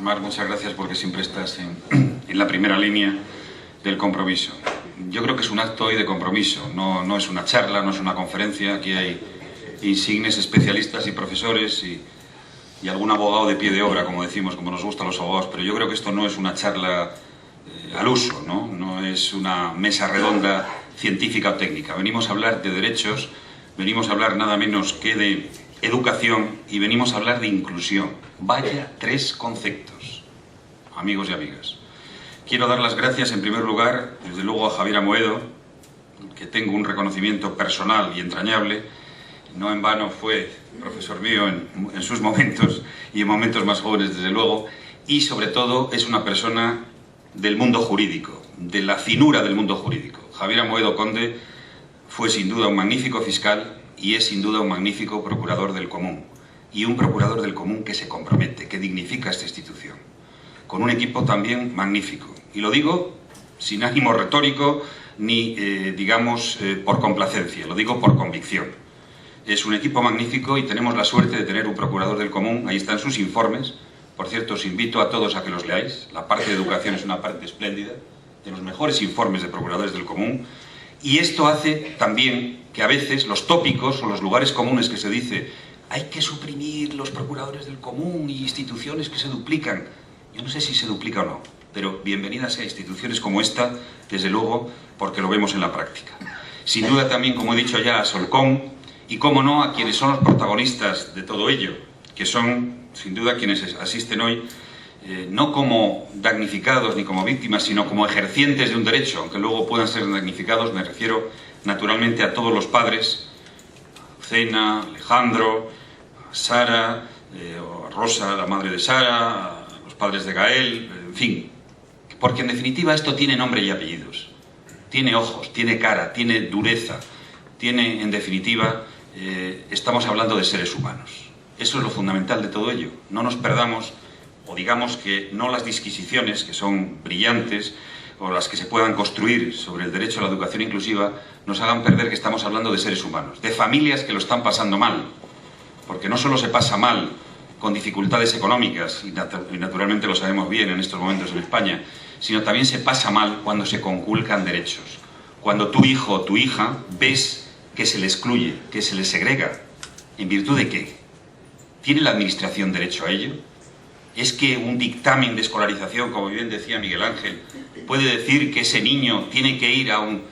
Mar, muchas gracias porque siempre estás en la primera línea del compromiso. Yo creo que es un acto hoy de compromiso, no es una charla, no es una conferencia. Aquí hay insignes especialistas y profesores y algún abogado de pie de obra, como decimos, como nos gustan los abogados, pero yo creo que esto no es una charla al uso, no es una mesa redonda científica o técnica. Venimos a hablar de derechos, venimos a hablar nada menos que de educación y venimos a hablar de inclusión. Vaya tres conceptos, amigos y amigas. Quiero dar las gracias en primer lugar, desde luego, a Javier Amoedo, que tengo un reconocimiento personal y entrañable. No en vano fue profesor mío en sus momentos y en momentos más jóvenes, desde luego, y sobre todo es una persona del mundo jurídico, de la finura del mundo jurídico. Javier Amoedo Conde fue sin duda un magnífico fiscal y es sin duda un magnífico procurador del común, y un procurador del común que se compromete, que dignifica esta institución, con un equipo también magnífico. Y lo digo sin ánimo retórico ni, digamos, por complacencia, lo digo por convicción. Es un equipo magnífico y tenemos la suerte de tener un procurador del común. Ahí están sus informes. Por cierto, os invito a todos a que los leáis. La parte de educación es una parte espléndida, de los mejores informes de procuradores del común. Y esto hace también que a veces los tópicos o los lugares comunes que se dice hay que suprimir los procuradores del común y instituciones que se duplican. Yo no sé si se duplica o no, pero bienvenidas a instituciones como esta, desde luego, porque lo vemos en la práctica. Sin duda también, como he dicho ya, a Solcón y, cómo no, a quienes son los protagonistas de todo ello, que son, sin duda, quienes asisten hoy, no como damnificados ni como víctimas, sino como ejercientes de un derecho, aunque luego puedan ser damnificados. Me refiero naturalmente a todos los padres, a Lucena, Alejandro, a Sara, a Rosa, la madre de Sara, a los padres de Gael, en fin, porque en definitiva esto tiene nombre y apellidos, tiene ojos, tiene cara, tiene dureza, tiene, en definitiva, estamos hablando de seres humanos. Eso es lo fundamental de todo ello. No nos perdamos, o digamos que no las disquisiciones, que son brillantes, o las que se puedan construir sobre el derecho a la educación inclusiva, nos hagan perder que estamos hablando de seres humanos, de familias que lo están pasando mal, porque no solo se pasa mal con dificultades económicas, y naturalmente lo sabemos bien en estos momentos en España, sino también se pasa mal cuando se conculcan derechos, cuando tu hijo o tu hija ves que se le excluye, que se le segrega. ¿En virtud de qué? ¿Tiene la administración derecho a ello? ¿Es que un dictamen de escolarización, como bien decía Miguel Ángel, puede decir que ese niño tiene que ir a un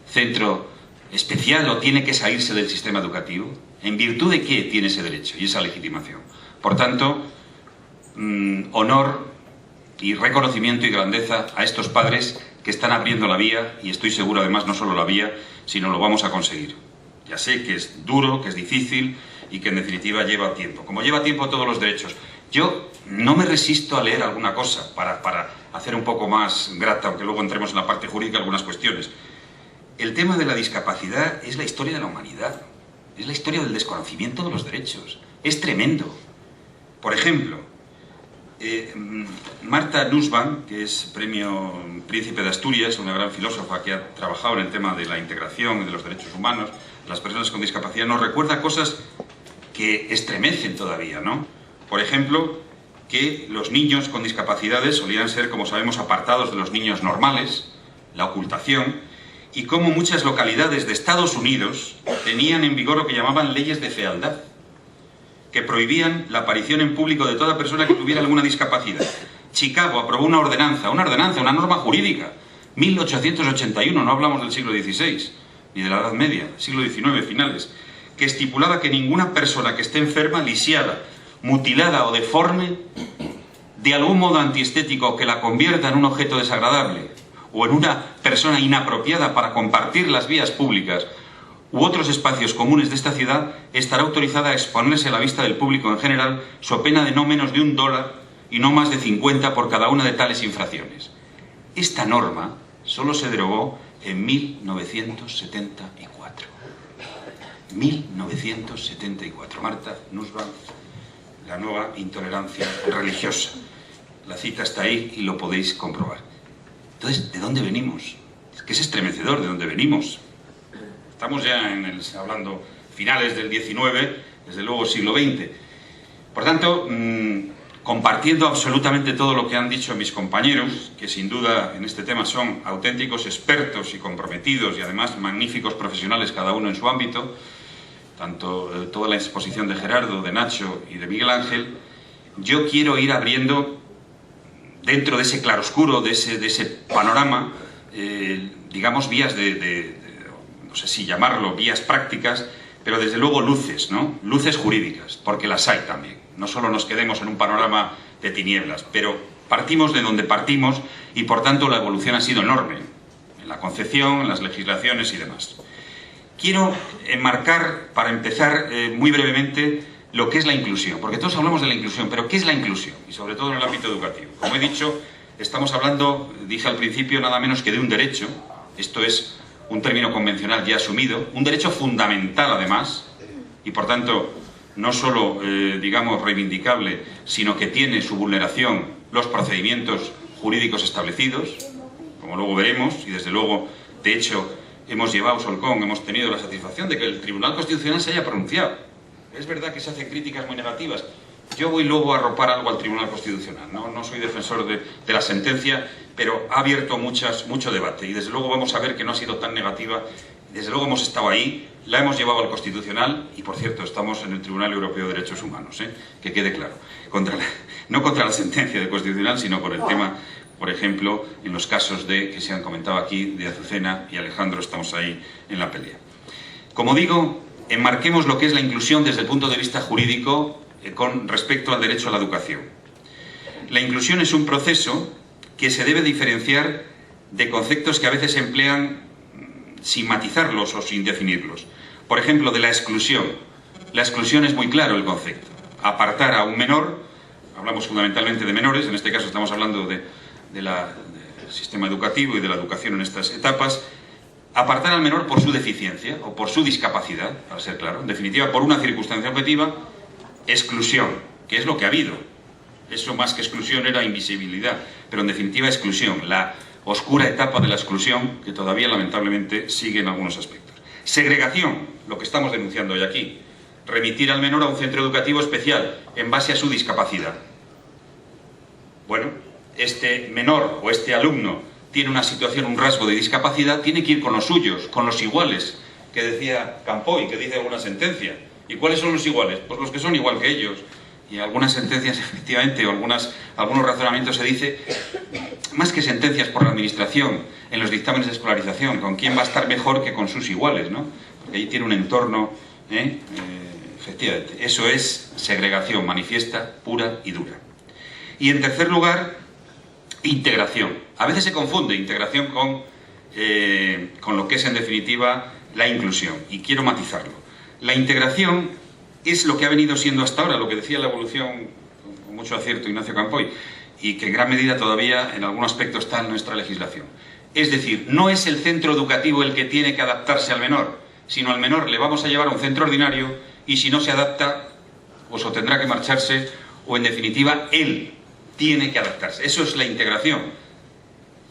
centro especial o tiene que salirse del sistema educativo? ¿En virtud de qué tiene ese derecho y esa legitimación? Por tanto, honor y reconocimiento y grandeza a estos padres que están abriendo la vía, y estoy seguro además no solo la vía, sino lo vamos a conseguir. Ya sé que es duro, que es difícil y que en definitiva lleva tiempo, como lleva tiempo todos los derechos. Yo no me resisto a leer alguna cosa para hacer un poco más grata, aunque luego entremos en la parte jurídica, algunas cuestiones. El tema de la discapacidad es la historia de la humanidad, es la historia del desconocimiento de los derechos. Es tremendo. Por ejemplo, Martha Nussbaum, que es premio Príncipe de Asturias, una gran filósofa que ha trabajado en el tema de la integración y de los derechos humanos de las personas con discapacidad, nos recuerda cosas que estremecen todavía, ¿no? Por ejemplo, que los niños con discapacidades solían ser, como sabemos, apartados de los niños normales, la ocultación, y cómo muchas localidades de Estados Unidos tenían en vigor lo que llamaban leyes de fealdad, que prohibían la aparición en público de toda persona que tuviera alguna discapacidad. Chicago aprobó una norma jurídica, 1881, no hablamos del siglo XVI, ni de la Edad Media, siglo XIX, finales, que estipulaba que ninguna persona que esté enferma, lisiada, mutilada o deforme, de algún modo antiestético que la convierta en un objeto desagradable o en una persona inapropiada para compartir las vías públicas u otros espacios comunes de esta ciudad, estará autorizada a exponerse a la vista del público en general, so pena de no menos de $1 y no más de 50 por cada una de tales infracciones. Esta norma solo se derogó en 1974. 1974. Martha Nussbaum, la nueva intolerancia religiosa. La cita está ahí y lo podéis comprobar. Entonces, ¿de dónde venimos? Es que es estremecedor de dónde venimos. Estamos ya hablando finales del XIX, desde luego siglo XX. Por tanto, compartiendo absolutamente todo lo que han dicho mis compañeros, que sin duda en este tema son auténticos expertos y comprometidos y además magníficos profesionales cada uno en su ámbito, tanto toda la exposición de Gerardo, de Nacho y de Miguel Ángel, yo quiero ir abriendo dentro de ese claroscuro, de ese panorama, digamos, vías no sé si llamarlo vías prácticas, pero desde luego luces, ¿no? Luces jurídicas, porque las hay también. No solo nos quedemos en un panorama de tinieblas, pero partimos de donde partimos y por tanto la evolución ha sido enorme, en la concepción, en las legislaciones y demás. Quiero enmarcar, para empezar muy brevemente, lo que es la inclusión, porque todos hablamos de la inclusión, pero ¿qué es la inclusión? Y sobre todo en el ámbito educativo. Como he dicho, estamos hablando, dije al principio, nada menos que de un derecho, esto es un término convencional ya asumido, un derecho fundamental además, y por tanto no solo, digamos, reivindicable, sino que tiene su vulneración los procedimientos jurídicos establecidos, como luego veremos, y desde luego, de hecho, hemos llevado Solcón, hemos tenido la satisfacción de que el Tribunal Constitucional se haya pronunciado. Es verdad que se hacen críticas muy negativas. Yo voy luego a arropar algo al Tribunal Constitucional, no soy defensor de la sentencia, pero ha abierto mucho debate y desde luego vamos a ver que no ha sido tan negativa. Desde luego hemos estado ahí, la hemos llevado al Constitucional y, por cierto, estamos en el Tribunal Europeo de Derechos Humanos, que quede claro. No contra la sentencia del Constitucional, sino por el tema, por ejemplo, en los casos que se han comentado aquí, de Azucena y Alejandro, estamos ahí en la pelea. Como digo, enmarquemos lo que es la inclusión desde el punto de vista jurídico con respecto al derecho a la educación. La inclusión es un proceso que se debe diferenciar de conceptos que a veces se emplean sin matizarlos o sin definirlos. Por ejemplo, de la exclusión. La exclusión es muy claro el concepto. Apartar a un menor, hablamos fundamentalmente de menores, en este caso estamos hablando del sistema educativo y de la educación en estas etapas, apartar al menor por su deficiencia o por su discapacidad, para ser claro, en definitiva por una circunstancia objetiva, exclusión, que es lo que ha habido. Eso más que exclusión era invisibilidad, pero en definitiva exclusión, la oscura etapa de la exclusión que todavía lamentablemente sigue en algunos aspectos. Segregación, lo que estamos denunciando hoy aquí, remitir al menor a un centro educativo especial en base a su discapacidad. Bueno, este menor o este alumno tiene una situación, un rasgo de discapacidad, tiene que ir con los suyos, con los iguales, que decía Campoy, que dice alguna sentencia. ¿Y cuáles son los iguales? Pues los que son igual que ellos. Y en algunas sentencias, efectivamente, o algunos razonamientos se dice, más que sentencias por la administración, en los dictámenes de escolarización, con quién va a estar mejor que con sus iguales, ¿no? Porque ahí tiene un entorno, efectivamente, eso es segregación manifiesta, pura y dura. Y en tercer lugar, integración. A veces se confunde integración con lo que es en definitiva la inclusión, y quiero matizarlo. La integración es lo que ha venido siendo hasta ahora, lo que decía la evolución, con mucho acierto Ignacio Campoy, y que en gran medida todavía en algún aspecto está en nuestra legislación. Es decir, no es el centro educativo el que tiene que adaptarse al menor, sino al menor le vamos a llevar a un centro ordinario y si no se adapta, pues o tendrá que marcharse o en definitiva él tiene que adaptarse. Eso es la integración,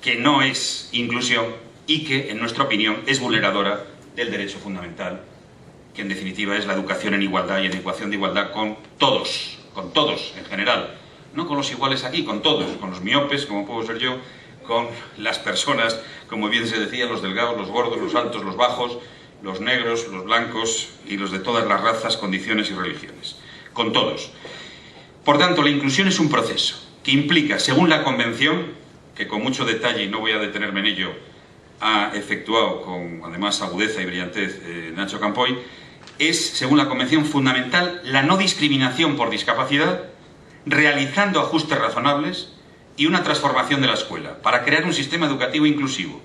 que no es inclusión y que, en nuestra opinión, es vulneradora del derecho fundamental, que en definitiva es la educación en igualdad y en ecuación de igualdad con todos en general. No con los iguales aquí, con todos, con los miopes, como puedo ser yo, con las personas, como bien se decía, los delgados, los gordos, los altos, los bajos, los negros, los blancos y los de todas las razas, condiciones y religiones. Con todos. Por tanto, la inclusión es un proceso que implica, según la Convención, que con mucho detalle, y no voy a detenerme en ello, ha efectuado con, además, agudeza y brillantez Nacho Campoy, es, según la Convención, fundamental la no discriminación por discapacidad, realizando ajustes razonables y una transformación de la escuela para crear un sistema educativo inclusivo,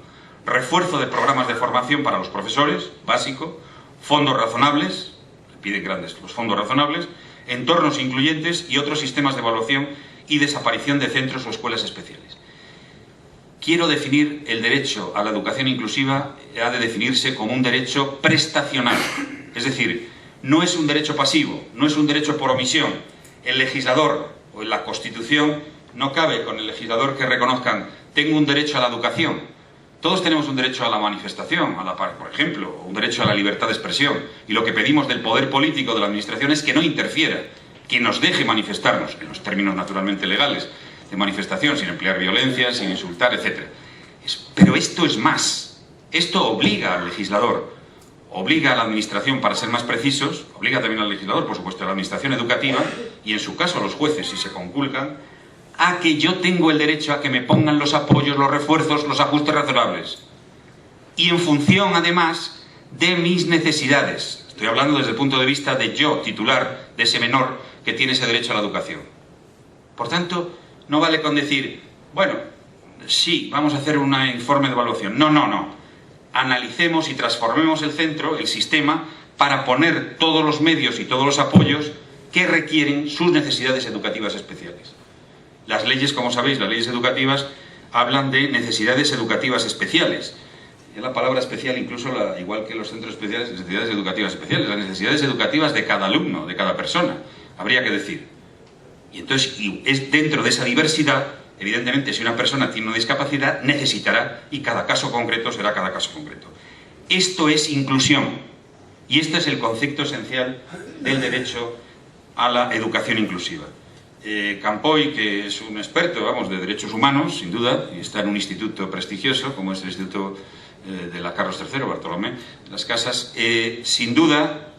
refuerzo de programas de formación para los profesores, básico, fondos razonables, piden grandes los fondos razonables, entornos incluyentes y otros sistemas de evaluación y desaparición de centros o escuelas especiales. Quiero definir el derecho a la educación inclusiva, ha de definirse como un derecho prestacional, es decir, no es un derecho pasivo, no es un derecho por omisión. El legislador o en la Constitución no cabe con el legislador que reconozcan tengo un derecho a la educación. Todos tenemos un derecho a la manifestación, por ejemplo, un derecho a la libertad de expresión. Y lo que pedimos del poder político de la administración es que no interfiera, que nos deje manifestarnos, en los términos naturalmente legales de manifestación, sin emplear violencia, sin insultar, etc. Pero esto es más. Esto obliga al legislador, obliga a la administración, para ser más precisos, obliga también al legislador, por supuesto, a la administración educativa, y en su caso a los jueces, si se conculcan, a que yo tengo el derecho a que me pongan los apoyos, los refuerzos, los ajustes razonables. Y en función, además, de mis necesidades. Estoy hablando desde el punto de vista de yo, titular, de ese menor que tiene ese derecho a la educación. Por tanto, no vale con decir, bueno, sí, vamos a hacer un informe de evaluación. No, no, no. Analicemos y transformemos el centro, el sistema, para poner todos los medios y todos los apoyos que requieren sus necesidades educativas especiales. Las leyes, como sabéis, las leyes educativas hablan de necesidades educativas especiales. Es la palabra especial, incluso igual que los centros especiales, necesidades educativas especiales, las necesidades educativas de cada alumno, de cada persona, habría que decir. Y entonces, es dentro de esa diversidad, evidentemente, si una persona tiene una discapacidad, necesitará, y cada caso concreto será cada caso concreto. Esto es inclusión, y este es el concepto esencial del derecho a la educación inclusiva. Campoy, que es un experto, vamos, de derechos humanos, sin duda, y está en un instituto prestigioso, como es el Instituto de la Carlos III, Bartolomé, Las Casas, sin duda,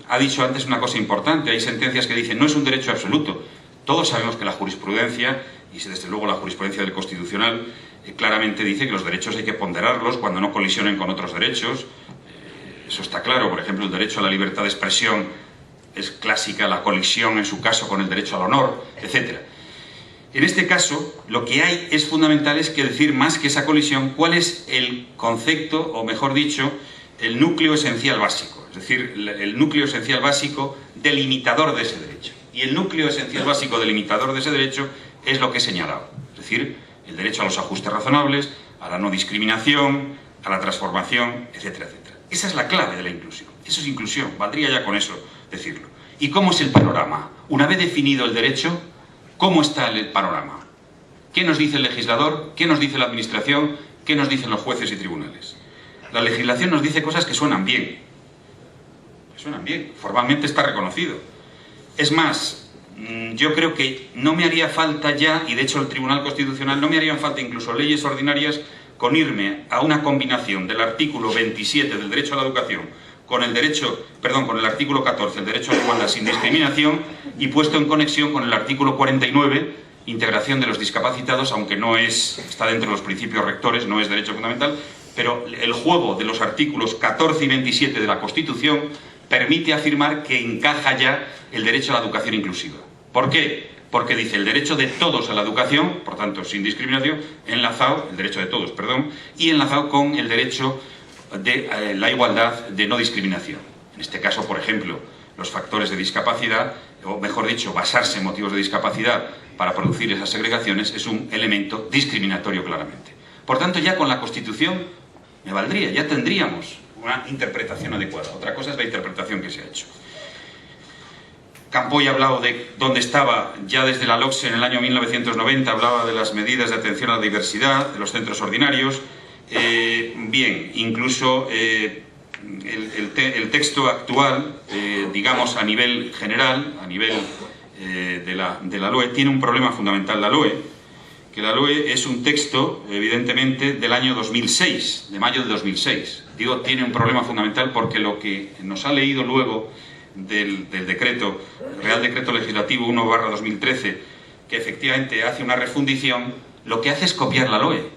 ha dicho antes una cosa importante. Hay sentencias que dicen, no es un derecho absoluto. Todos sabemos que la jurisprudencia, y desde luego la jurisprudencia del Constitucional, claramente dice que los derechos hay que ponderarlos cuando no colisionen con otros derechos. Eso está claro. Por ejemplo, el derecho a la libertad de expresión es clásica, la colisión en su caso con el derecho al honor, etc. En este caso, lo que hay es fundamental es que decir más que esa colisión, cuál es el concepto, o mejor dicho, el núcleo esencial básico, es decir, el núcleo esencial básico delimitador de ese derecho. Y el núcleo esencial básico delimitador de ese derecho es lo que he señalado, es decir, el derecho a los ajustes razonables, a la no discriminación, a la transformación, etcétera, etcétera. Esa es la clave de la inclusión. Eso es inclusión, valdría ya con eso decirlo. ¿Y cómo es el panorama? Una vez definido el derecho, ¿cómo está el panorama? ¿Qué nos dice el legislador? ¿Qué nos dice la administración? ¿Qué nos dicen los jueces y tribunales? La legislación nos dice cosas que suenan bien. Formalmente está reconocido. Es más, yo creo que no me haría falta ya, y de hecho el Tribunal Constitucional no me harían falta incluso leyes ordinarias con irme a una combinación del artículo 27 del derecho a la educación con el artículo 14, el derecho a la igualdad sin discriminación, y puesto en conexión con el artículo 49, integración de los discapacitados, aunque no está dentro de los principios rectores, no es derecho fundamental, pero el juego de los artículos 14 y 27 de la Constitución permite afirmar que encaja ya el derecho a la educación inclusiva. ¿Por qué? Porque dice el derecho de todos a la educación, por tanto sin discriminación, enlazado, el derecho de todos, perdón, y enlazado con el derecho de la igualdad de no discriminación. En este caso, por ejemplo, los factores de discapacidad, o mejor dicho, basarse en motivos de discapacidad para producir esas segregaciones, es un elemento discriminatorio claramente. Por tanto, ya con la Constitución me valdría, ya tendríamos una interpretación adecuada. Otra cosa es la interpretación que se ha hecho. Campoy ha hablado de dónde estaba ya desde la LOCSE en el año 1990, hablaba de las medidas de atención a la diversidad, de los centros ordinarios. Bien, incluso el texto actual, digamos a nivel general, a nivel de la LOE, tiene un problema fundamental la LOE, que la LOE es un texto, evidentemente, del año 2006, de mayo de 2006. Digo, tiene un problema fundamental porque lo que nos ha leído luego del decreto, Real Decreto Legislativo 1/2013, que efectivamente hace una refundición, lo que hace es copiar la LOE.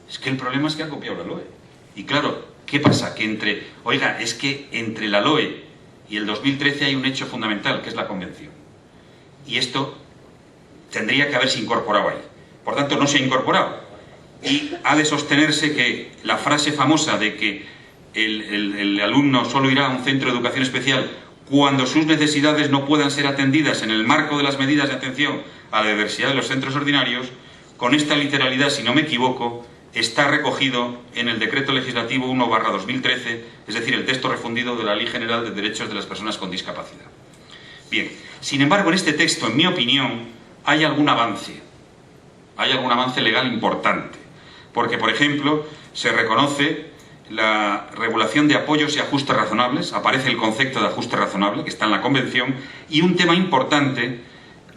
Es que el problema es que ha copiado la LOE. Y claro, ¿qué pasa? Que entre la LOE y el 2013 hay un hecho fundamental, que es la Convención. Y esto tendría que haberse incorporado ahí. Por tanto, no se ha incorporado. Y ha de sostenerse que la frase famosa de que el alumno solo irá a un centro de educación especial cuando sus necesidades no puedan ser atendidas en el marco de las medidas de atención a la diversidad de los centros ordinarios, con esta literalidad, si no me equivoco, está recogido en el Decreto Legislativo 1/2013, es decir, el texto refundido de la Ley General de Derechos de las Personas con Discapacidad. Bien, sin embargo, en este texto, en mi opinión, hay algún avance legal importante, porque, por ejemplo, se reconoce la regulación de apoyos y ajustes razonables, aparece el concepto de ajuste razonable, que está en la Convención, y un tema importante,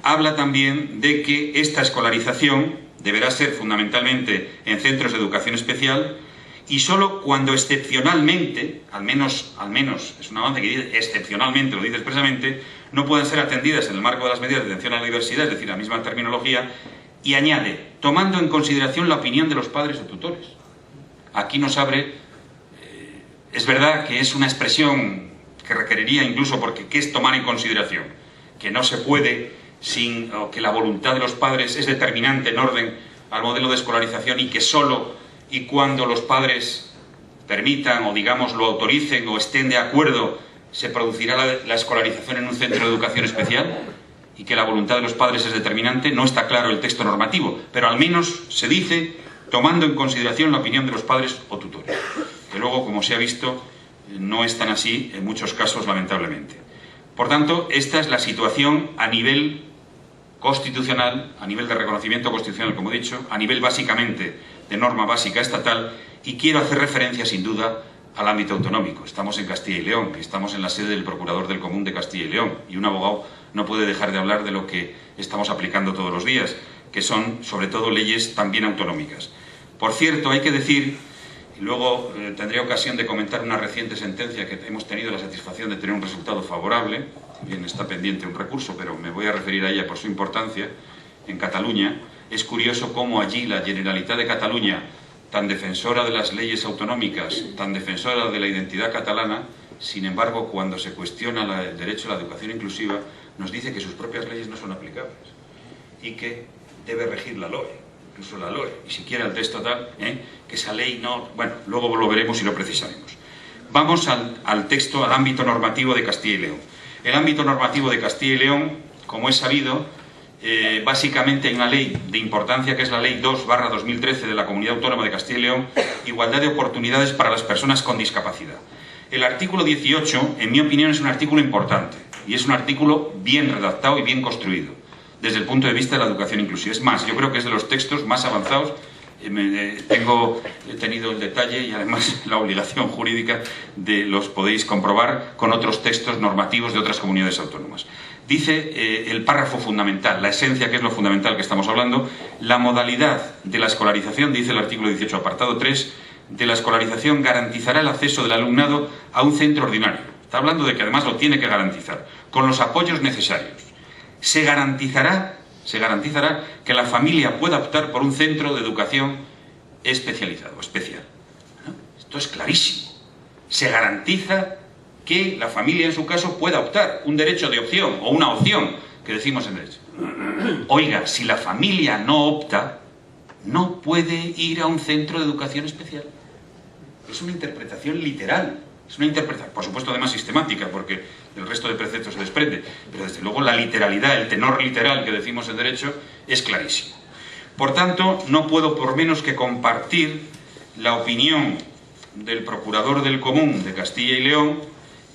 habla también de que esta escolarización deberá ser fundamentalmente en centros de educación especial y solo cuando excepcionalmente, al menos es un avance que dice excepcionalmente, lo dice expresamente, no puedan ser atendidas en el marco de las medidas de atención a la diversidad, es decir, la misma terminología, y añade, tomando en consideración la opinión de los padres o tutores. Aquí nos abre, es verdad que es una expresión que requeriría incluso, porque ¿qué es tomar en consideración? Que no se puede sin, o que la voluntad de los padres es determinante en orden al modelo de escolarización y que solo y cuando los padres permitan o digamos lo autoricen o estén de acuerdo se producirá la escolarización en un centro de educación especial y que la voluntad de los padres es determinante. No está claro el texto normativo, pero al menos se dice tomando en consideración la opinión de los padres o tutores, que luego, como se ha visto, no es tan así en muchos casos, lamentablemente. Por tanto, esta es la situación a nivel constitucional, a nivel de reconocimiento constitucional, como he dicho, a nivel básicamente de norma básica estatal, y quiero hacer referencia sin duda al ámbito autonómico. Estamos en Castilla y León, estamos en la sede del Procurador del Común de Castilla y León, y un abogado no puede dejar de hablar de lo que estamos aplicando todos los días, que son sobre todo leyes también autonómicas. Por cierto, hay que decir, y luego tendré ocasión de comentar una reciente sentencia que hemos tenido la satisfacción de tener un resultado favorable, bien está pendiente un recurso, pero me voy a referir a ella por su importancia, en Cataluña. Es curioso cómo allí la Generalitat de Cataluña, tan defensora de las leyes autonómicas, tan defensora de la identidad catalana, sin embargo, cuando se cuestiona el derecho a la educación inclusiva, nos dice que sus propias leyes no son aplicables y que debe regir la LOE, incluso la LOE, y siquiera el texto tal, que esa ley no... Bueno, luego lo veremos y lo precisaremos. Vamos al texto, al ámbito normativo de Castilla y León. El ámbito normativo de Castilla y León, como es sabido, básicamente hay una ley de importancia que es la Ley 2/2013 de la Comunidad Autónoma de Castilla y León, Igualdad de Oportunidades para las Personas con Discapacidad. El artículo 18, en mi opinión, es un artículo importante y es un artículo bien redactado y bien construido desde el punto de vista de la educación inclusiva. Es más, yo creo que es de los textos más avanzados. He tenido el detalle y además la obligación jurídica de los podéis comprobar con otros textos normativos de otras comunidades autónomas. Dice el párrafo fundamental, la esencia, que es lo fundamental que estamos hablando, la modalidad de la escolarización, dice el artículo 18, apartado 3, de la escolarización garantizará el acceso del alumnado a un centro ordinario. Está hablando de que además lo tiene que garantizar, con los apoyos necesarios. Se garantizará que la familia pueda optar por un centro de educación especializado, especial. ¿No? Esto es clarísimo. Se garantiza que la familia, en su caso, pueda optar, un derecho de opción, o una opción, que decimos en derecho. Oiga, si la familia no opta, no puede ir a un centro de educación especial. Es una interpretación literal. Es una interpretación, por supuesto, además sistemática, porque el resto de preceptos se desprende, pero desde luego la literalidad, el tenor literal que decimos en derecho, es clarísimo. Por tanto, no puedo por menos que compartir la opinión del Procurador del Común de Castilla y León,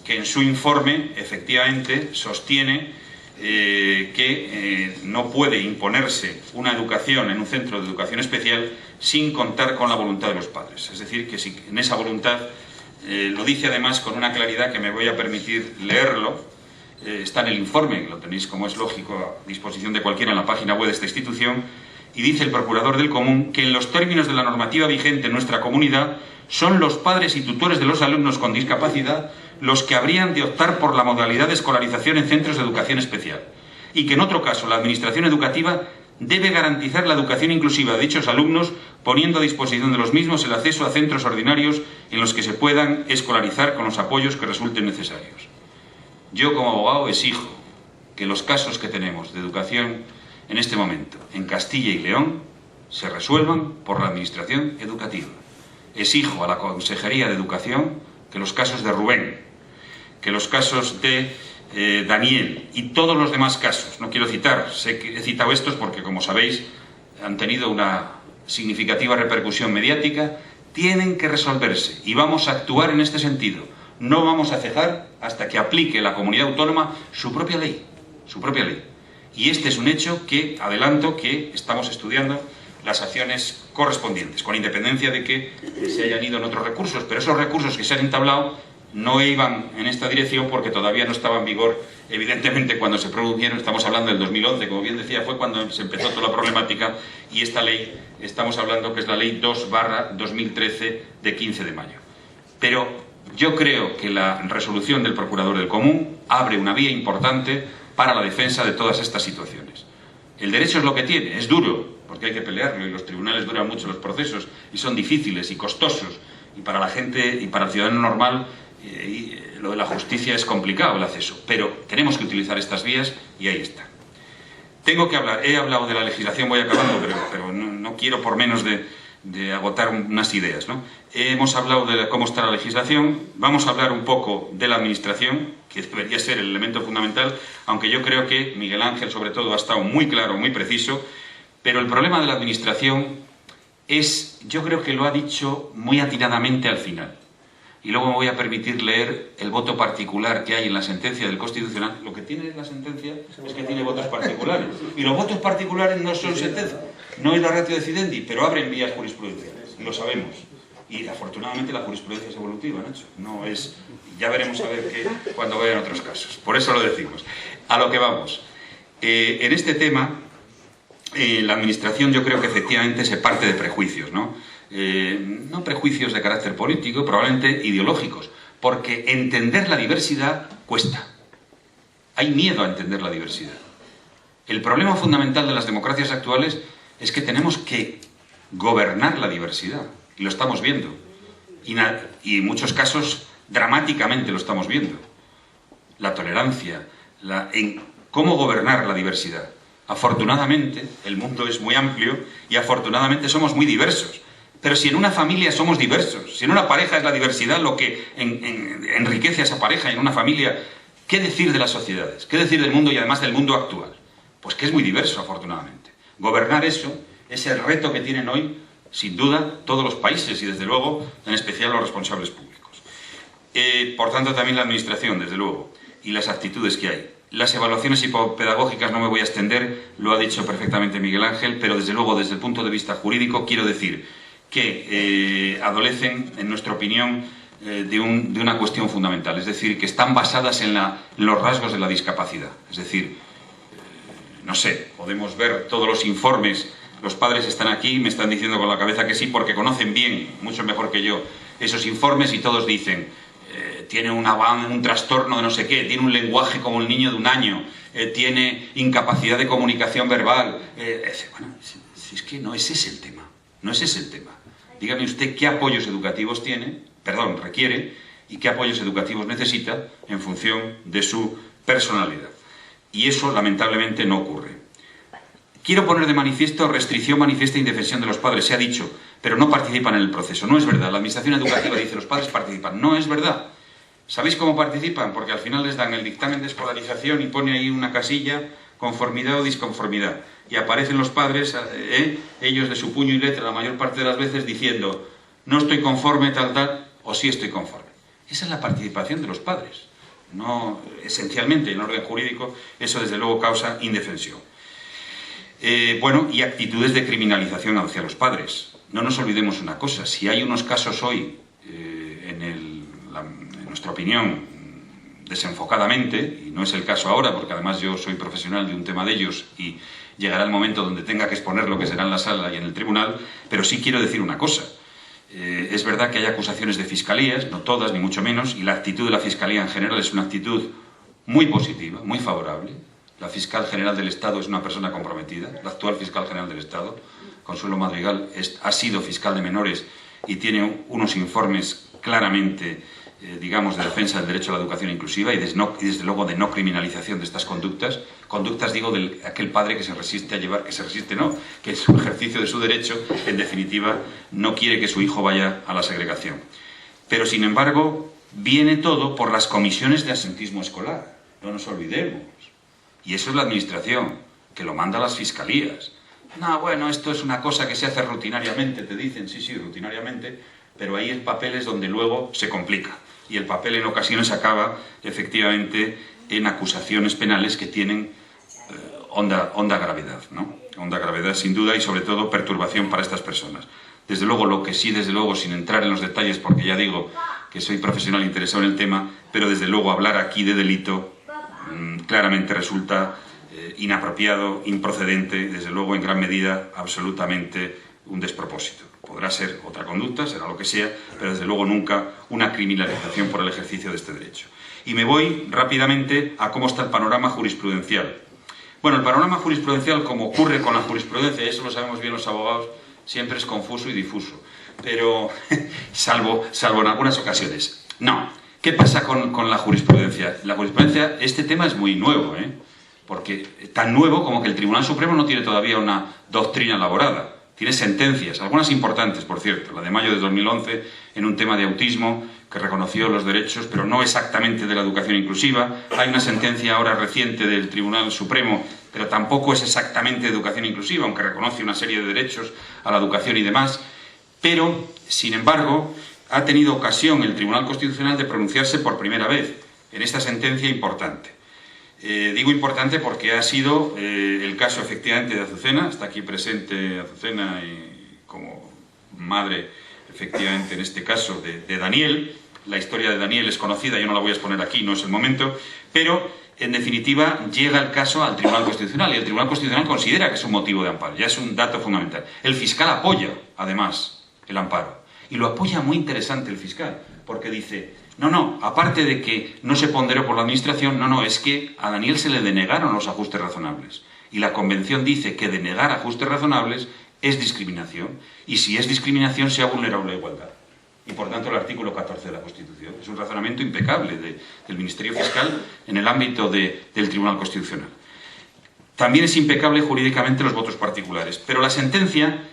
que en su informe, efectivamente, sostiene que no puede imponerse una educación en un centro de educación especial sin contar con la voluntad de los padres. Es decir, que si en esa voluntad... lo dice además con una claridad que me voy a permitir leerlo, está en el informe, lo tenéis como es lógico a disposición de cualquiera en la página web de esta institución, y dice el Procurador del Común que en los términos de la normativa vigente en nuestra comunidad son los padres y tutores de los alumnos con discapacidad los que habrían de optar por la modalidad de escolarización en centros de educación especial, y que en otro caso la Administración Educativa debe garantizar la educación inclusiva de dichos alumnos, poniendo a disposición de los mismos el acceso a centros ordinarios en los que se puedan escolarizar con los apoyos que resulten necesarios. Yo, como abogado, exijo que los casos que tenemos de educación en este momento en Castilla y León se resuelvan por la Administración Educativa. Exijo a la Consejería de Educación que los casos de Rubén, que los casos de Daniel y todos los demás casos, no quiero citar, sé que he citado estos porque, como sabéis, han tenido una significativa repercusión mediática, tienen que resolverse y vamos a actuar en este sentido. No vamos a cejar hasta que aplique la comunidad autónoma su propia ley. Y este es un hecho que, adelanto, que estamos estudiando las acciones correspondientes, con independencia de que se hayan ido en otros recursos, pero esos recursos que se han entablado no iban en esta dirección porque todavía no estaba en vigor, evidentemente, cuando se produjeron. Estamos hablando del 2011, como bien decía, fue cuando se empezó toda la problemática, y esta ley, estamos hablando que es la ley 2/2013 de 15 de mayo. Pero yo creo que la resolución del Procurador del Común abre una vía importante para la defensa de todas estas situaciones. El derecho es lo que tiene, es duro, porque hay que pelearlo, y los tribunales duran mucho los procesos, y son difíciles y costosos, y para la gente y para el ciudadano normal lo de la justicia es complicado el acceso, pero tenemos que utilizar estas vías y ahí está. Tengo que hablar, he hablado de la legislación, voy acabando, pero no quiero por menos de agotar unas ideas, ¿no? Hemos hablado de cómo está la legislación, vamos a hablar un poco de la administración, que debería ser el elemento fundamental, aunque yo creo que Miguel Ángel, sobre todo, ha estado muy claro, muy preciso, pero el problema de la administración es, yo creo que lo ha dicho muy atinadamente al final. Y luego me voy a permitir leer el voto particular que hay en la sentencia del Constitucional. Lo que tiene la sentencia es que tiene votos particulares. Y los votos particulares no son sentencia, no es la ratio decidendi, pero abren vías jurisprudenciales, y lo sabemos. Y afortunadamente la jurisprudencia es evolutiva, Nacho. No es... Ya veremos a ver qué cuando vayan otros casos. Por eso lo decimos. A lo que vamos. En este tema, la administración, yo creo que efectivamente se parte de prejuicios, ¿no? No prejuicios de carácter político, probablemente ideológicos, porque entender la diversidad cuesta. Hay miedo a entender la diversidad. El problema fundamental de las democracias actuales es que tenemos que gobernar la diversidad, y lo estamos viendo, y en muchos casos dramáticamente lo estamos viendo. La tolerancia, en cómo gobernar la diversidad. Afortunadamente, el mundo es muy amplio y afortunadamente somos muy diversos. Pero si en una familia somos diversos, si en una pareja es la diversidad lo que enriquece a esa pareja, en una familia, ¿qué decir de las sociedades? ¿Qué decir del mundo y además del mundo actual? Pues que es muy diverso, afortunadamente. Gobernar eso es el reto que tienen hoy, sin duda, todos los países y, desde luego, en especial los responsables públicos. Por tanto, también la administración, desde luego, y las actitudes que hay. Las evaluaciones psicopedagógicas no me voy a extender, lo ha dicho perfectamente Miguel Ángel, pero desde luego, desde el punto de vista jurídico, quiero decir que adolecen, en nuestra opinión, de una cuestión fundamental, es decir, que están basadas en los rasgos de la discapacidad. Es decir, no sé, podemos ver todos los informes, los padres están aquí, me están diciendo con la cabeza que sí, porque conocen bien, mucho mejor que yo, esos informes, y todos dicen, tiene un trastorno de no sé qué, tiene un lenguaje como el niño de 1 año, tiene incapacidad de comunicación verbal. Bueno, si es que no ese es el tema, no ese es el tema. Dígame usted qué apoyos educativos requiere, y qué apoyos educativos necesita en función de su personalidad. Y eso, lamentablemente, no ocurre. Quiero poner de manifiesto restricción manifiesta e indefensión de los padres. Se ha dicho, pero no participan en el proceso. No es verdad. La administración educativa dice, los padres participan. No es verdad. ¿Sabéis cómo participan? Porque al final les dan el dictamen de escolarización y pone ahí una casilla, conformidad o disconformidad. Y aparecen los padres, ellos de su puño y letra, la mayor parte de las veces, diciendo, no estoy conforme, tal, o sí estoy conforme. Esa es la participación de los padres. No, esencialmente, en orden jurídico, eso desde luego causa indefensión. Bueno, y actitudes de criminalización hacia los padres. No nos olvidemos una cosa, si hay unos casos hoy, en nuestra opinión, desenfocadamente, y no es el caso ahora, porque además yo soy profesional de un tema de ellos y llegará el momento donde tenga que exponer lo que será en la sala y en el tribunal, pero sí quiero decir una cosa. Es verdad que hay acusaciones de fiscalías, no todas, ni mucho menos, y la actitud de la Fiscalía en general es una actitud muy positiva, muy favorable. La fiscal general del Estado es una persona comprometida, la actual fiscal general del Estado, Consuelo Madrigal, ha sido fiscal de menores y tiene unos informes claramente, digamos, de defensa del derecho a la educación inclusiva y desde luego de no criminalización de estas conductas. Conductas, digo, de aquel padre que se resiste a llevar, que en su ejercicio de su derecho, en definitiva, no quiere que su hijo vaya a la segregación. Pero, sin embargo, viene todo por las comisiones de absentismo escolar, no nos olvidemos. Y eso es la administración, que lo manda a las fiscalías. No, bueno, esto es una cosa que se hace rutinariamente, te dicen, sí, rutinariamente, pero ahí el papel es donde luego se complica. Y el papel en ocasiones acaba, efectivamente, en acusaciones penales que tienen honda gravedad, ¿no? Honda gravedad sin duda y sobre todo perturbación para estas personas. Desde luego, lo que sí, desde luego, sin entrar en los detalles, porque ya digo que soy profesional interesado en el tema, pero desde luego hablar aquí de delito claramente resulta inapropiado, improcedente, desde luego en gran medida absolutamente un despropósito. Podrá ser otra conducta, será lo que sea, pero desde luego nunca una criminalización por el ejercicio de este derecho. Y me voy rápidamente a cómo está el panorama jurisprudencial. Bueno, el panorama jurisprudencial, como ocurre con la jurisprudencia, y eso lo sabemos bien los abogados, siempre es confuso y difuso, pero salvo en algunas ocasiones. No, ¿qué pasa con la jurisprudencia? La jurisprudencia, este tema es muy nuevo, porque tan nuevo como que el Tribunal Supremo no tiene todavía una doctrina elaborada. Tiene sentencias, algunas importantes, por cierto, la de mayo de 2011, en un tema de autismo, que reconoció los derechos, pero no exactamente de la educación inclusiva. Hay una sentencia ahora reciente del Tribunal Supremo, pero tampoco es exactamente de educación inclusiva, aunque reconoce una serie de derechos a la educación y demás. Pero, sin embargo, ha tenido ocasión el Tribunal Constitucional de pronunciarse por primera vez en esta sentencia importante. Digo importante porque ha sido el caso efectivamente de Azucena, está aquí presente Azucena como madre efectivamente en este caso de Daniel. La historia de Daniel es conocida, yo no la voy a exponer aquí, no es el momento, pero en definitiva llega el caso al Tribunal Constitucional y el Tribunal Constitucional considera que es un motivo de amparo, ya es un dato fundamental. El fiscal apoya además el amparo y lo apoya muy interesante el fiscal porque dice... No, aparte de que no se ponderó por la Administración, es que a Daniel se le denegaron los ajustes razonables. Y la Convención dice que denegar ajustes razonables es discriminación. Y si es discriminación, se ha vulnerado la igualdad. Y por tanto el artículo 14 de la Constitución. Es un razonamiento impecable del Ministerio Fiscal en el ámbito del Tribunal Constitucional. También es impecable jurídicamente los votos particulares. Pero la sentencia,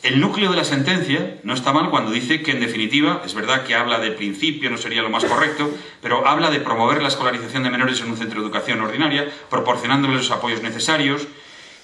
el núcleo de la sentencia no está mal cuando dice que, en definitiva, es verdad que habla de principio, no sería lo más correcto, pero habla de promover la escolarización de menores en un centro de educación ordinaria, proporcionándoles los apoyos necesarios,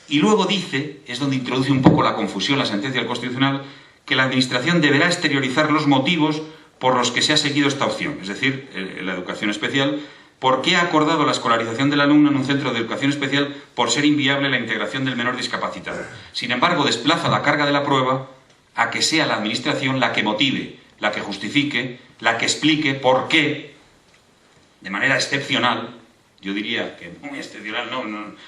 y luego dice, es donde introduce un poco la confusión la sentencia del Constitucional, que la Administración deberá exteriorizar los motivos por los que se ha seguido esta opción, es decir, la educación especial, ¿por qué ha acordado la escolarización del alumno en un centro de educación especial por ser inviable la integración del menor discapacitado? Sin embargo, desplaza la carga de la prueba a que sea la Administración la que motive, la que justifique, la que explique por qué, de manera excepcional, yo diría que muy excepcional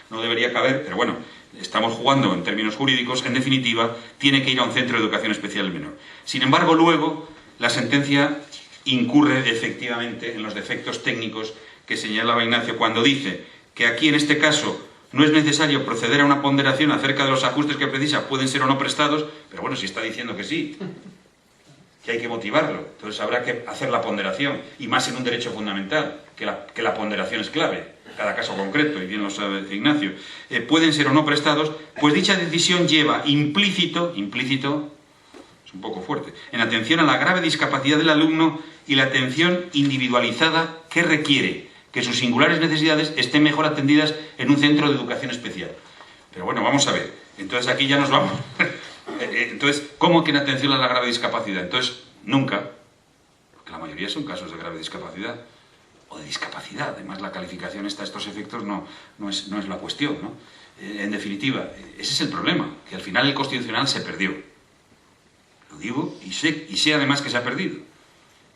no debería caber, pero bueno, estamos jugando en términos jurídicos, en definitiva, tiene que ir a un centro de educación especial el menor. Sin embargo, luego, la sentencia incurre efectivamente en los defectos técnicos que señalaba Ignacio cuando dice que aquí en este caso no es necesario proceder a una ponderación acerca de los ajustes que precisa, pueden ser o no prestados, pero bueno, si está diciendo que sí, que hay que motivarlo, entonces habrá que hacer la ponderación, y más en un derecho fundamental, que la ponderación es clave, cada caso concreto, y bien lo sabe Ignacio, pueden ser o no prestados, pues dicha decisión lleva implícito, es un poco fuerte, en atención a la grave discapacidad del alumno y la atención individualizada que requiere que sus singulares necesidades estén mejor atendidas en un centro de educación especial. Pero bueno, vamos a ver, entonces aquí ya nos vamos. Entonces, ¿cómo que en atención a la grave discapacidad? Entonces, nunca, porque la mayoría son casos de grave discapacidad, o de discapacidad, además la calificación estos efectos no es la cuestión, ¿no? En definitiva, ese es el problema, que al final el Constitucional se perdió. Lo digo y sé además que se ha perdido,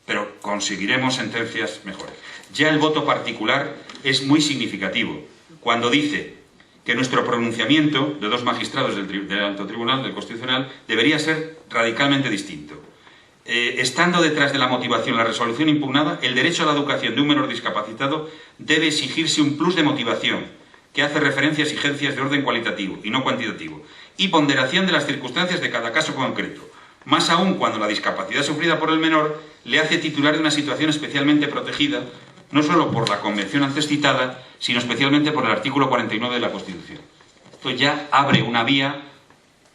pero conseguiremos sentencias mejores. Ya el voto particular es muy significativo, cuando dice que nuestro pronunciamiento de dos magistrados del Alto Tribunal, del Constitucional, debería ser radicalmente distinto. Estando detrás de la motivación la resolución impugnada, el derecho a la educación de un menor discapacitado debe exigirse un plus de motivación, que hace referencia a exigencias de orden cualitativo y no cuantitativo, y ponderación de las circunstancias de cada caso concreto, más aún cuando la discapacidad sufrida por el menor le hace titular de una situación especialmente protegida, no solo por la convención antes citada, sino especialmente por el artículo 49 de la Constitución. Esto ya abre una vía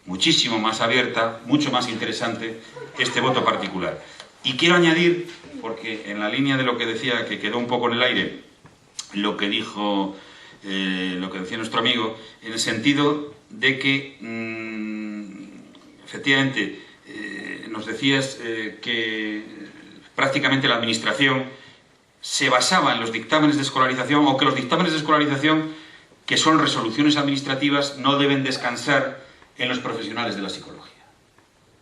muchísimo más abierta, mucho más interesante, este voto particular. Y quiero añadir, porque en la línea de lo que decía, que quedó un poco en el aire, lo que decía nuestro amigo, en el sentido de que, efectivamente, nos decías que prácticamente la Administración se basaba en los dictámenes de escolarización, o que los dictámenes de escolarización que son resoluciones administrativas, no deben descansar en los profesionales de la psicología.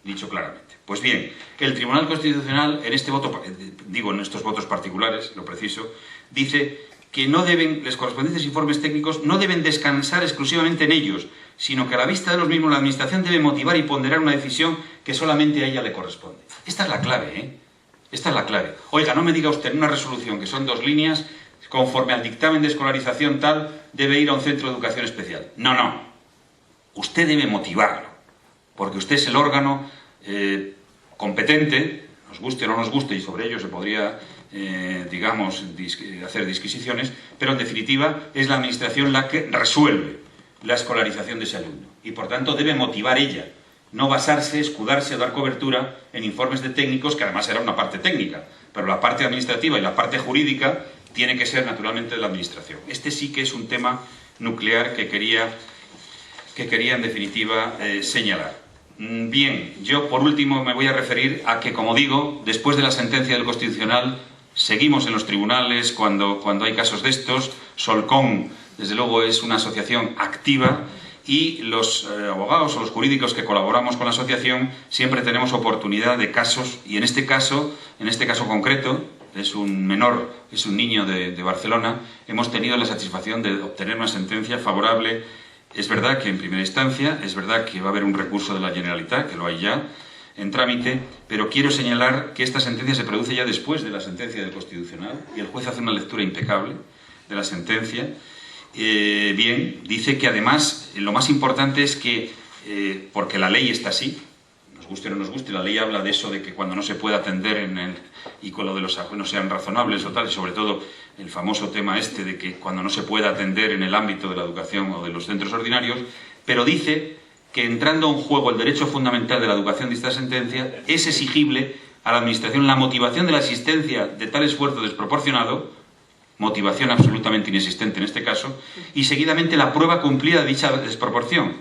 Dicho claramente. Pues bien, el Tribunal Constitucional, en este voto, en estos votos particulares, lo preciso, dice que no deben, los correspondientes informes técnicos no deben descansar exclusivamente en ellos, sino que a la vista de los mismos la Administración debe motivar y ponderar una decisión que solamente a ella le corresponde. Esta es la clave, ¿eh? Esta es la clave. Oiga, no me diga usted en una resolución que son 2 líneas, conforme al dictamen de escolarización tal, debe ir a un centro de educación especial. No, no. Usted debe motivarlo, porque usted es el órgano competente, nos guste o no nos guste, y sobre ello se podría, hacer disquisiciones, pero en definitiva es la Administración la que resuelve la escolarización de ese alumno. Y por tanto debe motivar ella, no basarse, escudarse o dar cobertura en informes de técnicos, que además era una parte técnica, pero la parte administrativa y la parte jurídica tiene que ser naturalmente de la Administración. Este sí que es un tema nuclear que quería en definitiva señalar. Bien, yo por último me voy a referir a que, como digo, después de la sentencia del Constitucional, seguimos en los tribunales cuando hay casos de estos. Solcon, desde luego, es una asociación activa y los abogados o los jurídicos que colaboramos con la asociación siempre tenemos oportunidad de casos, y en este caso concreto, es un menor, es un niño de Barcelona, hemos tenido la satisfacción de obtener una sentencia favorable. Es verdad que en primera instancia, es verdad que va a haber un recurso de la Generalitat, que lo hay ya en trámite, pero quiero señalar que esta sentencia se produce ya después de la sentencia del Constitucional y el juez hace una lectura impecable de la sentencia. Bien, dice que además lo más importante es que, porque la ley está así, nos guste o no nos guste, la ley habla de eso, de que cuando no se puede atender y con lo de los ajenos sean razonables o tal, y sobre todo el famoso tema este de que cuando no se puede atender en el ámbito de la educación o de los centros ordinarios, pero dice que entrando en juego el derecho fundamental de la educación de esta sentencia, es exigible a la Administración la motivación de la existencia de tal esfuerzo desproporcionado, motivación absolutamente inexistente en este caso, y seguidamente la prueba cumplida de dicha desproporción,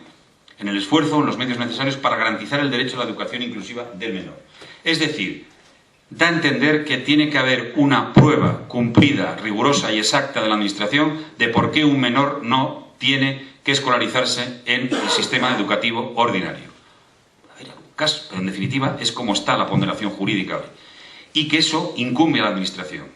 en el esfuerzo o en los medios necesarios para garantizar el derecho a la educación inclusiva del menor. Es decir, da a entender que tiene que haber una prueba cumplida, rigurosa y exacta de la Administración de por qué un menor no tiene que escolarizarse en el sistema educativo ordinario. Caso, en definitiva, es como está la ponderación jurídica hoy. Y que eso incumbe a la Administración.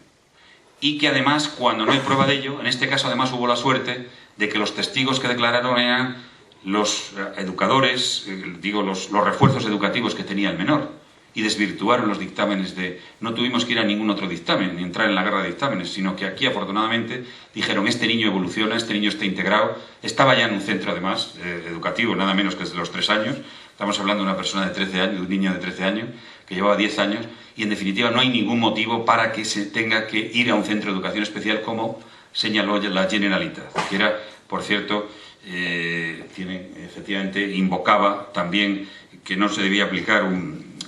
Y que además, cuando no hay prueba de ello, en este caso además hubo la suerte de que los testigos que declararon eran los educadores, los refuerzos educativos que tenía el menor. Y desvirtuaron los dictámenes no tuvimos que ir a ningún otro dictamen, ni entrar en la guerra de dictámenes, sino que aquí, afortunadamente, dijeron, este niño evoluciona, este niño está integrado, estaba ya en un centro, además, educativo, nada menos que desde los 3 años, estamos hablando de una persona de 13 años, de un niño de 13 años, que llevaba 10 años, y en definitiva no hay ningún motivo para que se tenga que ir a un centro de educación especial, como señaló la Generalitat, que era, por cierto, efectivamente, invocaba también que no se debía aplicar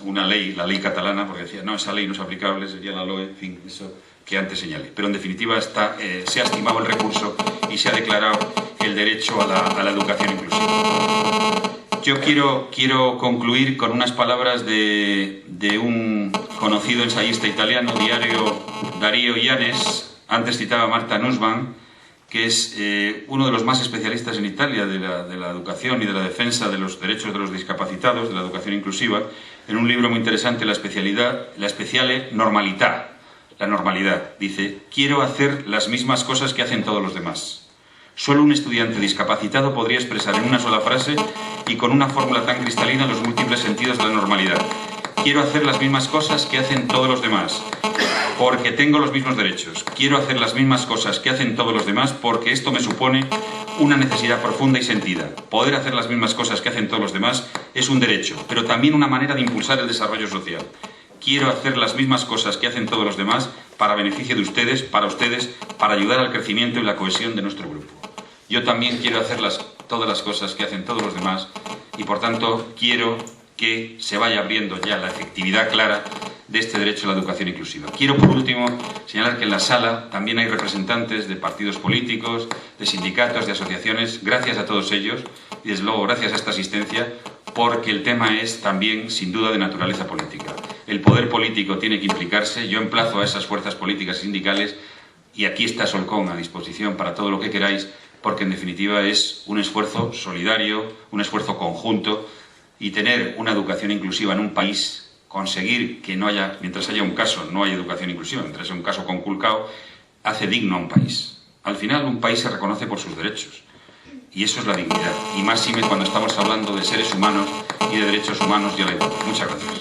una ley, la ley catalana, porque decía, no, esa ley no es aplicable, sería la LOE, en fin, eso que antes señalé. Pero en definitiva se ha estimado el recurso y se ha declarado el derecho a la educación inclusiva. Yo quiero concluir con unas palabras de un conocido ensayista italiano, Dario Yanes, antes citaba a Marta Nussbaum, que es uno de los más especialistas en Italia de la educación y de la defensa de los derechos de los discapacitados, de la educación inclusiva, en un libro muy interesante, La Speciale Normalità, la normalidad. Dice, quiero hacer las mismas cosas que hacen todos los demás. Solo un estudiante discapacitado podría expresar en una sola frase y con una fórmula tan cristalina los múltiples sentidos de la normalidad. Quiero hacer las mismas cosas que hacen todos los demás, porque tengo los mismos derechos. Quiero hacer las mismas cosas que hacen todos los demás porque esto me supone una necesidad profunda y sentida. Poder hacer las mismas cosas que hacen todos los demás es un derecho, pero también una manera de impulsar el desarrollo social. Quiero hacer las mismas cosas que hacen todos los demás para beneficio de ustedes, para ayudar al crecimiento y la cohesión de nuestro grupo. Yo también quiero hacer todas las cosas que hacen todos los demás y por tanto quiero que se vaya abriendo ya la efectividad clara de este derecho a la educación inclusiva. Quiero, por último, señalar que en la sala también hay representantes de partidos políticos, de sindicatos, de asociaciones. Gracias a todos ellos y, desde luego, gracias a esta asistencia, porque el tema es también, sin duda, de naturaleza política. El poder político tiene que implicarse. Yo emplazo a esas fuerzas políticas y sindicales, y aquí está Solcon a disposición para todo lo que queráis, porque en definitiva es un esfuerzo solidario, un esfuerzo conjunto, y tener una educación inclusiva en un país, conseguir que no haya, mientras haya un caso, no hay educación inclusiva, mientras haya un caso conculcado, hace digno a un país. Al final un país se reconoce por sus derechos, y eso es la dignidad, y más cuando estamos hablando de seres humanos y de derechos humanos y a la igualdad. Muchas gracias.